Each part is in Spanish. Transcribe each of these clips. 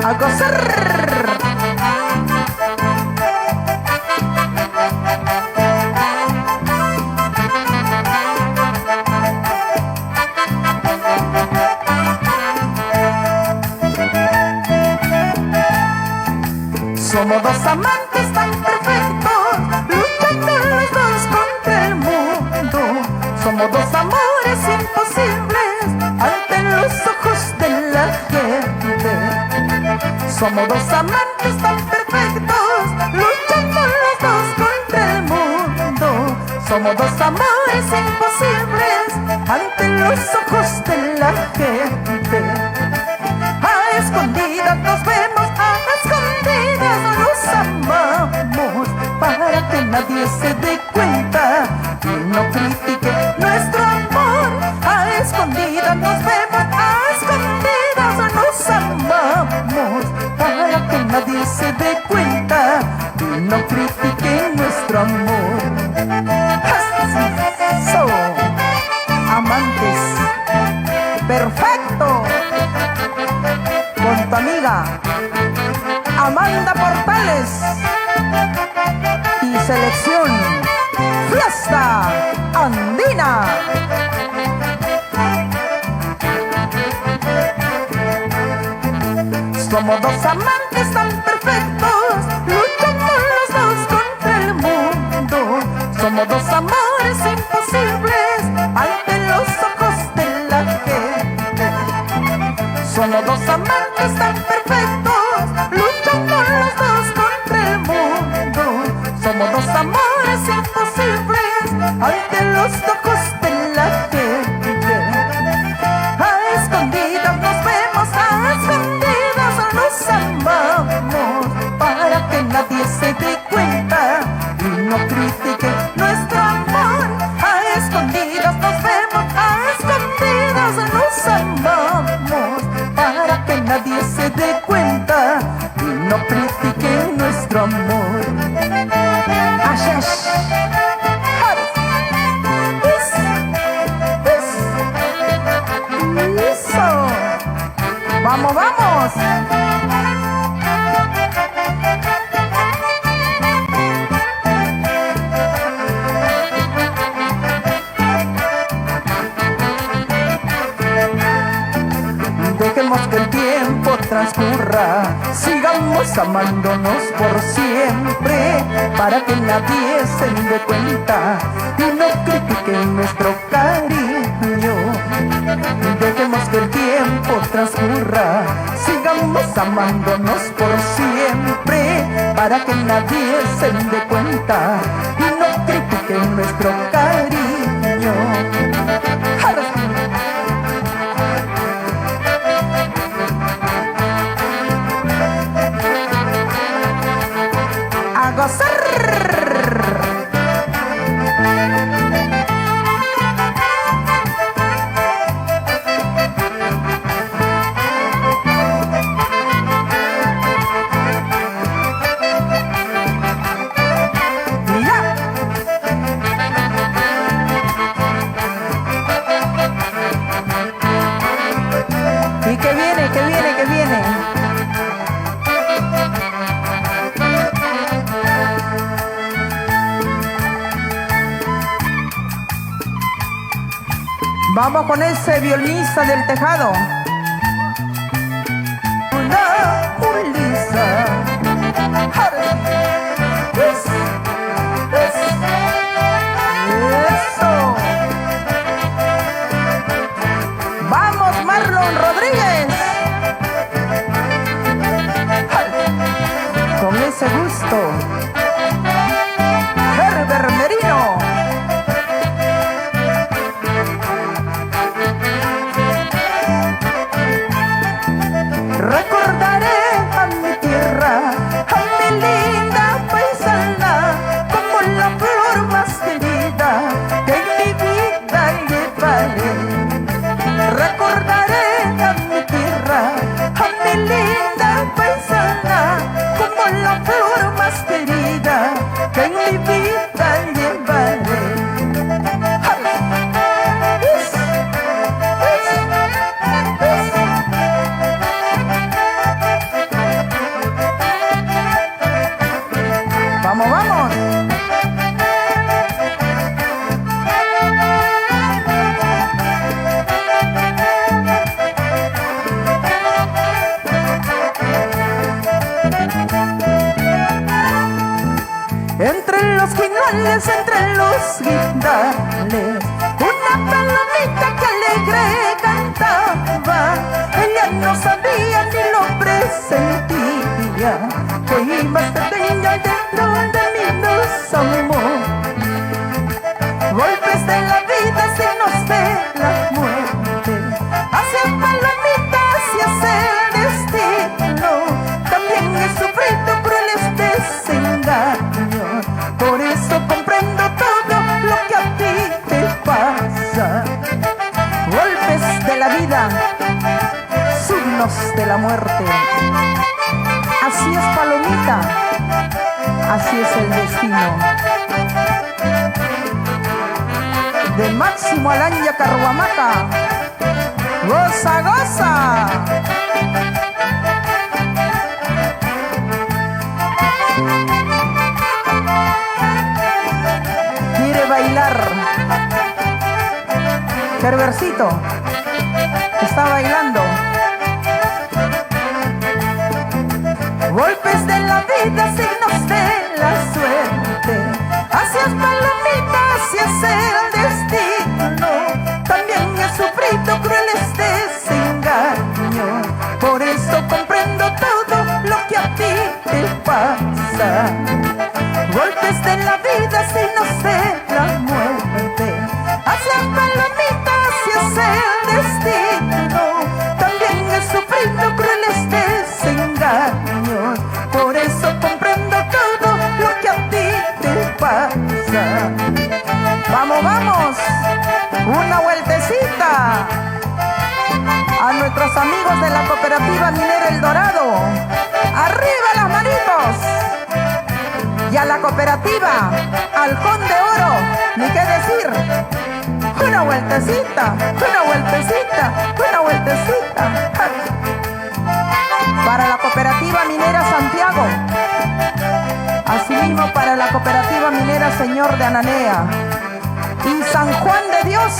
A gozar. Somos dos amantes tan perfectos, luchando los dos contra el mundo. Somos dos amores imposibles ante los ojos de la gente. Somos dos amantes tan perfectos, luchando los dos contra el mundo. Somos dos amores imposibles ante los ojos de la gente. A escondidas nos vemos, a escondidas nos amamos, para que nadie se dé cuenta y no critique nuestro amor. A escondidas nos vemos, a escondidas nos amamos, para que nadie se dé cuenta y no critique nuestro amor. So, amantes, perfecto, con tu amiga Amanda Portales y selección Fiesta Andina. Somos dos amantes tan perfectos, luchando los dos contra el mundo. Somos dos amores imposibles ante los ojos de la gente. Somos dos amantes tan perfectos, luchando los dos contra el mundo. Somos dos amores imposibles ante los ojos de la gente. A escondidas nos vemos, a escondidas nos amamos, para que nadie se dé cuenta y no critique nuestro amor. A escondidas nos vemos, a escondidas nos amamos, para que nadie se dé cuenta y no critique nuestro amor. Ashesh. Eso. Vamos, vamos. Dejemos que el tiempo transcurra, sigamos amándonos por siempre, para que nadie se dé cuenta y no critique nuestro cariño. Dejemos que el tiempo transcurra, sigamos amándonos por siempre, para que nadie se dé cuenta y no critique nuestro cariño. A gozar. Y que viene, que viene, que viene. Vamos con ese violinista del tejado. Una Ulisa. Eso. Vamos, Marlon Rodríguez. Con ese gusto. Herbert Merino. Recordaré a mi tierra, a mi linda paisana, como la flor más querida que en mi vida llevaré. Recordaré a mi tierra, a mi linda paisana, como la flor más que en mi vida llevaré. Vamos, vamos. Entre los guinales, entre los guindales, una palomita que alegre cantaba. Ella no sabía ni lo presentía, que iba a estar pequeña dentro de mi luz amor. Golpes de la vida, signos de la muerte, hacia palomitas y hacia el destino. También he sufrido crueles desengaños, por eso comprendo todo lo que a ti te pasa. Golpes de la vida, signos de la muerte. Así es, palomita, así es el destino. De Máximo Alanya Carhuamaca, goza, goza. Quiere bailar. Perversito está bailando. Golpes de la vida, signos de la suerte, hacia palomitas y hacia el destino. También he sufrido crueles desengaños, por eso comprendo todo lo que a ti te pasa. Golpes de la vida, signos de la muerte, hacia palomitas y hacia el destino. También he sufrido crueles desengaños, por eso comprendo todo lo que a ti te pasa. Vamos, vamos, una vueltecita a nuestros amigos de la Cooperativa Minera El Dorado. ¡Arriba las manitos! Y a la Cooperativa Halcón de Oro, ni qué decir. Una vueltecita, una vueltecita, una vueltecita. Para la Cooperativa Minera Santiago, asimismo para la Cooperativa Minera Señor de Ananea y San Juan de Dios.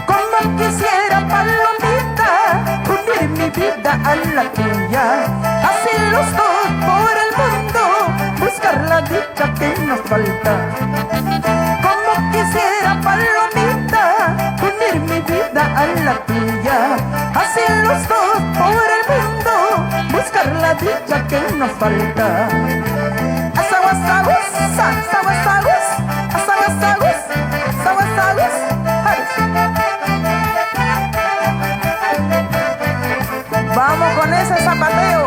Como quisiera, palomita, unir mi vida a la tuya, así los dos por el mundo, buscar la dicha que nos falta. Como quisiera, palomita, unir mi vida a la tuya, así los dos por el mundo, buscar la dicha que nos falta. Asaguasagus, asaguasagus, asaguasagus, asaguasagus. Vamos con ese zapateo.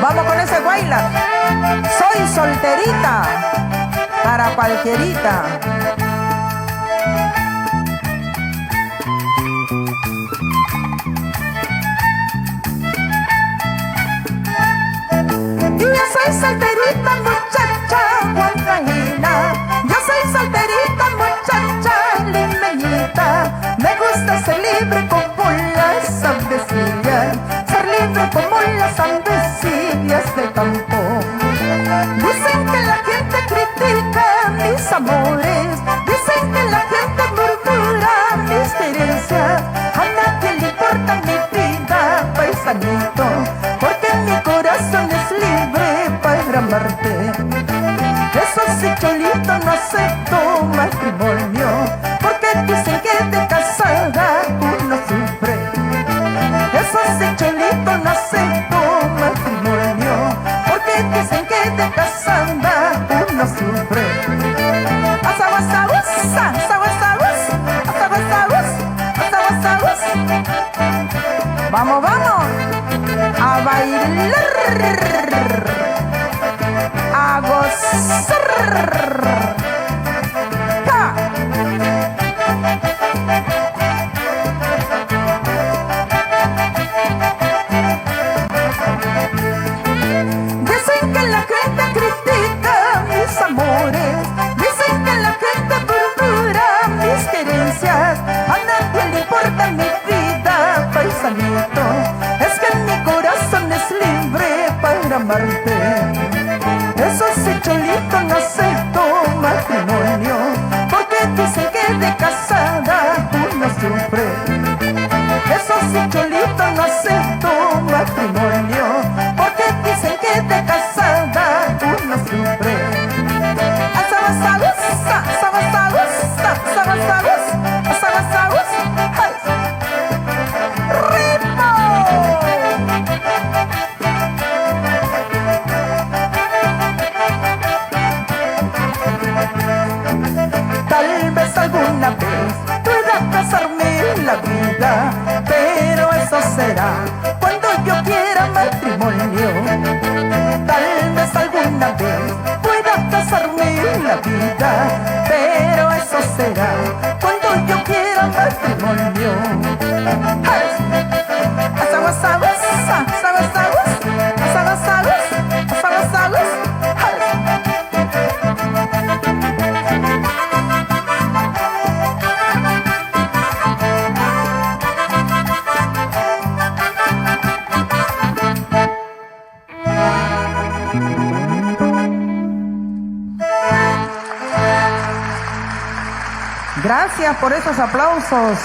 Vamos con ese bailar. Soy solterita para cualquierita. Yo soy solterita, muchacha guanajina. Yo soy solterita, muchacha limeñita. Me gusta ser libre como las avecillas, ser libre como las avecillas del campo. Dicen que la gente critica mis amores, dicen que la gente murmura mis querencias. A nadie le importa mi vida, paisanito, porque mi corazón es libre para amarte. Eso sí, cholito, no acepto matrimonio, porque dicen que de casada uno sufre. Eso sí, cholito, no acepto matrimonio, porque dicen que de casada uno sufre. Asaguasagus, asaguasagus, asaguasagus, asaguasagus. Vamos, vamos a bailar, a gozar. ¡Ja! Cholito no acepto matrimonio, porque dicen que de casada uno sufre. Eso sí, Cholito, no acepto matrimonio, porque dicen que de casada uno sufre. Asabasagus, asabasagus, asabasagus, asabasagus, ¡ay! ¡Ritmo! Tal vez alguna vez pueda casarme en la vida, pero eso será cuando yo quiera matrimonio. Tal vez alguna vez pueda casarme en la vida, pero eso será cuando yo quiera matrimonio. Asabasagus, asabasagus, asabasagus, asabasagus, gracias por esos aplausos.